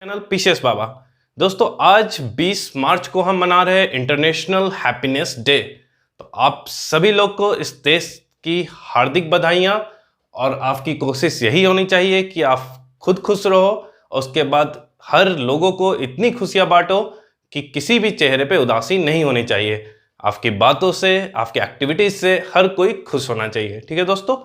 Channel pieces बाबा। दोस्तों आज 20 मार्च को हम मना रहे हैं इंटरनेशनल हैप्पीनेस डे। तो आप सभी लोग को इस देश की हार्दिक बधाइयाँ और आपकी कोशिश यही होनी चाहिए कि आप खुद खुश रहो और उसके बाद हर लोगों को इतनी खुशियाँ बांटो कि किसी भी चेहरे पे उदासी नहीं होनी चाहिए। आपकी बातों से, आपकी एक्टिविटीज से हर कोई खुश होना चाहिए। ठीक है दोस्तों,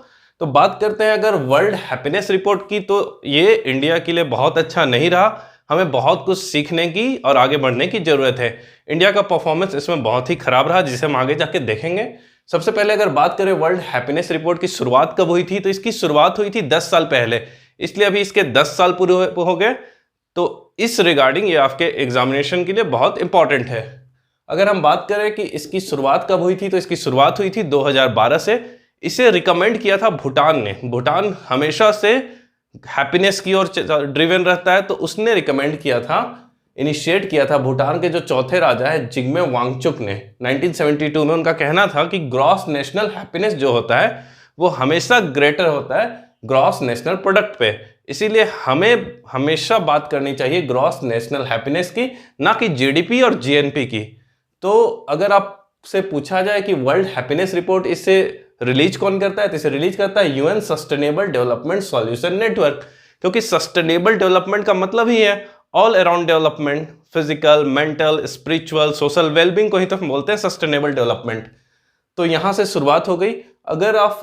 तो बात करते हैं अगर वर्ल्ड हैप्पीनेस रिपोर्ट की, तो ये इंडिया के लिए बहुत अच्छा नहीं रहा। हमें बहुत कुछ सीखने की और आगे बढ़ने की जरूरत है। इंडिया का परफॉर्मेंस इसमें बहुत ही खराब रहा, जिसे हम आगे जाके देखेंगे। सबसे पहले अगर बात करें वर्ल्ड हैप्पीनेस रिपोर्ट की शुरुआत कब हुई थी, तो इसकी शुरुआत हुई थी 10 साल पहले, इसलिए अभी इसके 10 साल पूरे हो गए। तो इस रिगार्डिंग ये आपके एग्जामिनेशन के लिए बहुत इंपॉर्टेंट है। अगर हम बात करें कि इसकी शुरुआत कब हुई थी, तो इसकी शुरुआत हुई थी 2012 से। इसे रिकमेंड किया था भूटान ने। भूटान हमेशा से हैप्पीनेस की ओर ड्रिवन रहता है, तो उसने रिकमेंड किया था, इनिशिएट किया था। भूटान के जो चौथे राजा है जिग्मे वांगचुक ने 1972 में उनका कहना था कि ग्रॉस नेशनल हैप्पीनेस जो होता है वो हमेशा ग्रेटर होता है ग्रॉस नेशनल प्रोडक्ट पे। इसीलिए हमें हमेशा बात करनी चाहिए ग्रॉस नेशनल हैप्पीनेस की, ना कि जीडीपी और जीएनपी की। तो अगर आपसे पूछा जाए कि वर्ल्ड हैप्पीनेस रिपोर्ट इसे रिलीज कौन करता है, तो इसे रिलीज करता है UN sustainable development solution network. क्योंकि सस्टेनेबल डेवलपमेंट का मतलब ही है all around development, physical, mental, spiritual, social wellbeing को ही तो हम बोलते हैं सस्टेनेबल डेवलपमेंट। तो यहां से शुरुआत हो गई। अगर आप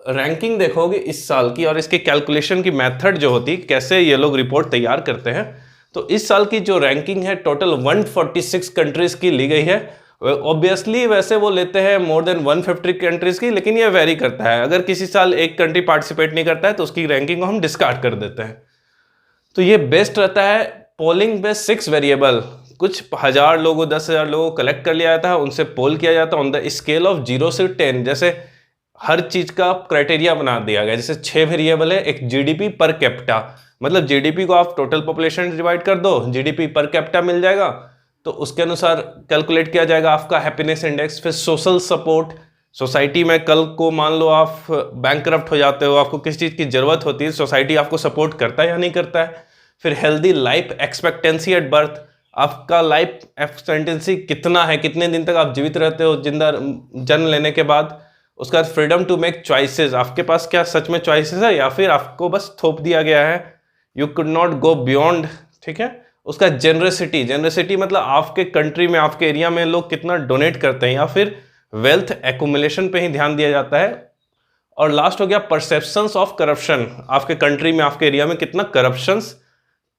रैंकिंग देखोगे इस साल की और इसके कैलकुलेशन की मेथड जो होती है, कैसे ये लोग रिपोर्ट तैयार करते हैं, तो इस साल की जो रैंकिंग है टोटल 146 कंट्रीज की ली गई है। ऑब्वियसली वैसे वो लेते हैं मोर देन 150 कंट्रीज की, लेकिन ये वेरी करता है। अगर किसी साल एक कंट्री पार्टिसिपेट नहीं करता है तो उसकी रैंकिंग को हम डिस्कार्ड कर देते हैं। तो ये बेस्ट रहता है पोलिंग पे 6 वेरिएबल, कुछ 1000 लोगों 10,000 लोगों को कलेक्ट कर लिया जाता है, उनसे पोल किया जाता है ऑन द स्केल ऑफ 0 से 10। जैसे हर चीज का क्राइटेरिया बना दिया गया। जैसे 6 वेरिएबल है, एक जीडीपी पर कैपिटा, मतलब जीडीपी को आप टोटल पॉपुलेशन डिवाइड कर दो, जीडीपी पर कैपिटा मिल जाएगा, तो उसके अनुसार कैलकुलेट किया जाएगा आपका हैप्पीनेस इंडेक्स। फिर सोशल सपोर्ट, सोसाइटी में कल को मान लो आप बैंकरप्ट हो जाते हो, आपको किसी चीज़ की ज़रूरत होती है, सोसाइटी आपको सपोर्ट करता है या नहीं करता है। फिर healthy life expectancy at birth, आपका लाइफ एक्सपेक्टेंसी कितना है, कितने दिन तक आप जीवित रहते हो जिंदा जन्म लेने के बाद। उसका बाद फ्रीडम टू मेक चॉइसेस, आपके पास क्या सच में चॉइसेस है या फिर आपको बस थोप दिया गया है, you could not go beyond. ठीक है। उसका जेनरसिटी, जेनरसिटी मतलब आपके कंट्री में, आपके एरिया में लोग कितना डोनेट करते हैं, या फिर वेल्थ एक्यूमुलेशन पे ही ध्यान दिया जाता है। और लास्ट हो गया परसेप्शंस ऑफ करप्शन, आपके कंट्री में, आपके एरिया में कितना करप्शंस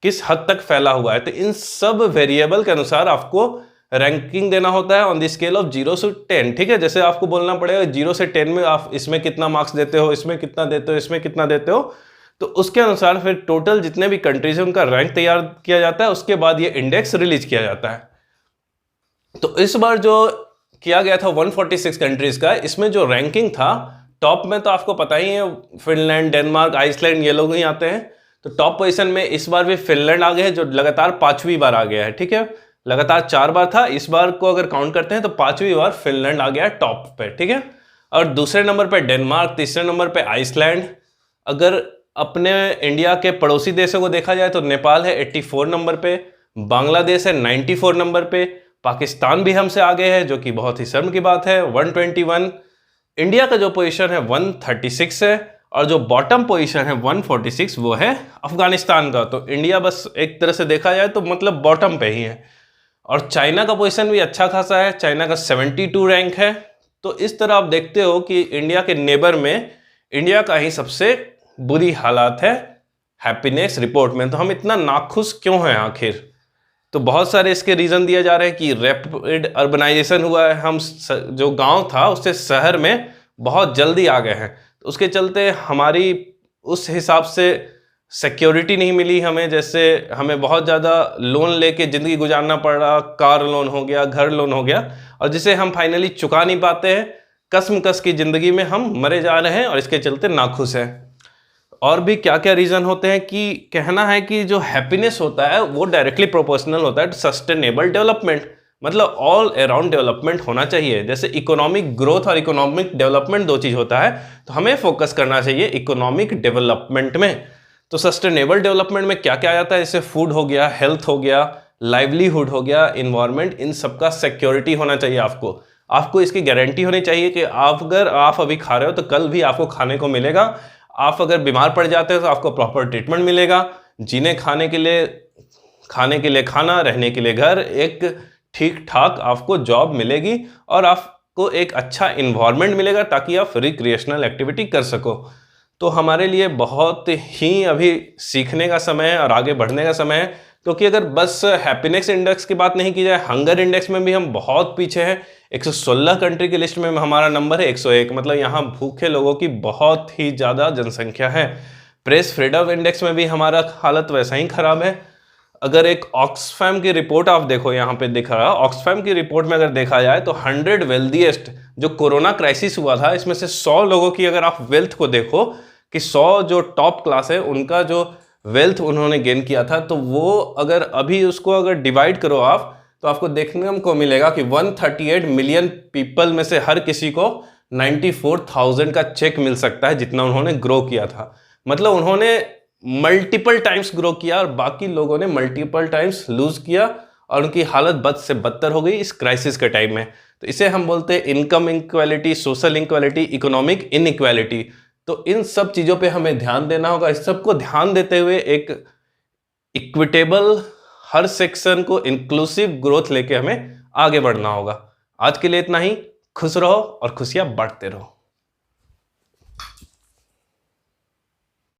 किस हद तक फैला हुआ है। तो इन सब वेरिएबल के अनुसार आपको रैंकिंग देना होता है ऑन द स्केल ऑफ 0 से 10। ठीक है। जैसे आपको बोलना पड़ेगा 0 से 10 में आप इसमें कितना मार्क्स देते हो, इसमें कितना देते हो, इसमें कितना देते हो, तो उसके अनुसार फिर टोटल जितने भी कंट्रीज है उनका रैंक तैयार किया जाता है। उसके बाद ये इंडेक्स रिलीज किया जाता है। तो इस बार जो किया गया था 146 कंट्रीज का, इसमें जो रैंकिंग था टॉप में, तो आपको पता ही है फिनलैंड, डेनमार्क, आइसलैंड ये लोग ही आते हैं। तो टॉप पोजीशन में इस बार भी फिनलैंड आ गए हैं, जो लगातार 5वीं बार आ गया है। ठीक है। लगातार 4 बार था, इस बार को अगर काउंट करते हैं तो 5वीं बार फिनलैंड आ गया है टॉप पे। ठीक है। और दूसरे नंबर पे डेनमार्क, तीसरे नंबर पे आइसलैंड। अगर अपने इंडिया के पड़ोसी देशों को देखा जाए तो नेपाल है 84 नंबर पे, बांग्लादेश है 94 नंबर पे, पाकिस्तान भी हमसे आगे है, जो कि बहुत ही शर्म की बात है, 121। इंडिया का जो पोजीशन है 136 है, और जो बॉटम पोजीशन है 146 वो है अफगानिस्तान का। तो इंडिया बस एक तरह से देखा जाए तो मतलब बॉटम पे ही है। और चाइना का पोजीशन भी अच्छा खासा है, चाइना का 72 रैंक है। तो इस तरह आप देखते हो कि इंडिया के नेबर में इंडिया का ही सबसे बुरी हालात है हैप्पीनेस रिपोर्ट में। तो हम इतना नाखुश क्यों हैं आखिर? तो बहुत सारे इसके रीज़न दिए जा रहे हैं कि रैपिड अर्बनाइजेशन हुआ है, हम जो गांव था उससे शहर में बहुत जल्दी आ गए हैं, तो उसके चलते हमारी उस हिसाब से सिक्योरिटी नहीं मिली हमें। जैसे हमें बहुत ज़्यादा लोन लेके ज़िंदगी गुजारना पड़ रहा, कार लोन हो गया, घर लोन हो गया, और जिसे हम फाइनली चुका नहीं पाते हैं। कसम-कस की ज़िंदगी में हम मरे जा रहे हैं और इसके चलते नाखुश हैं। और भी क्या क्या रीज़न होते हैं कि कहना है कि जो हैप्पीनेस होता है वो डायरेक्टली प्रोपोर्शनल होता है टू सस्टेनेबल डेवलपमेंट, मतलब ऑल अराउंड डेवलपमेंट होना चाहिए। जैसे इकोनॉमिक ग्रोथ और इकोनॉमिक डेवलपमेंट 2 चीज़ होता है, तो हमें फोकस करना चाहिए इकोनॉमिक डेवलपमेंट में। तो सस्टेनेबल डेवलपमेंट में क्या क्या आता है, जैसे फूड हो गया, हेल्थ हो गया, लाइवलीहुड हो गया, इन्वायरमेंट, इन सबका सिक्योरिटी होना चाहिए। आपको इसकी गारंटी होनी चाहिए कि अगर आप अभी खा रहे हो तो कल भी आपको खाने को मिलेगा। आप अगर बीमार पड़ जाते हो तो आपको प्रॉपर ट्रीटमेंट मिलेगा। खाने के लिए खाना, रहने के लिए घर, एक ठीक ठाक आपको जॉब मिलेगी और आपको एक अच्छा इन्वायरमेंट मिलेगा ताकि आप रिक्रिएशनल एक्टिविटी कर सको। तो हमारे लिए बहुत ही अभी सीखने का समय है और आगे बढ़ने का समय है, क्योंकि अगर बस हैप्पीनेस इंडेक्स की बात नहीं की जाए, हंगर इंडेक्स में भी हम बहुत पीछे हैं। 116 कंट्री की लिस्ट में हमारा नंबर है 101, मतलब यहाँ भूखे लोगों की बहुत ही ज़्यादा जनसंख्या है। प्रेस फ्रीडम इंडेक्स में भी हमारा हालत वैसा ही खराब है। अगर एक ऑक्सफैम की रिपोर्ट आप देखो, यहाँ पे दिख रहा, ऑक्सफैम की रिपोर्ट में अगर देखा जाए तो 100 वेल्दीएस्ट, जो कोरोना क्राइसिस हुआ था, इसमें से 100 लोगों की अगर आप वेल्थ को देखो कि 100 जो टॉप क्लास है उनका जो वेल्थ उन्होंने गेन किया था, तो वो अगर अभी उसको अगर डिवाइड करो आप, तो आपको देखने को मिलेगा कि 138 मिलियन पीपल में से हर किसी को 94,000 का चेक मिल सकता है, जितना उन्होंने ग्रो किया था। मतलब उन्होंने मल्टीपल टाइम्स ग्रो किया और बाकी लोगों ने मल्टीपल टाइम्स लूज किया और उनकी हालत बद से बदतर हो गई इस क्राइसिस के टाइम में। तो इसे हम बोलते हैं income inequality, social inequality, economic inequality. तो इन सब चीज़ों पे हमें ध्यान देना होगा। इस सबको ध्यान देते हुए एक इक्विटेबल, हर सेक्शन को इंक्लूसिव ग्रोथ लेके हमें आगे बढ़ना होगा। आज के लिए इतना ही। खुश रहो और खुशियां बांटते रहो।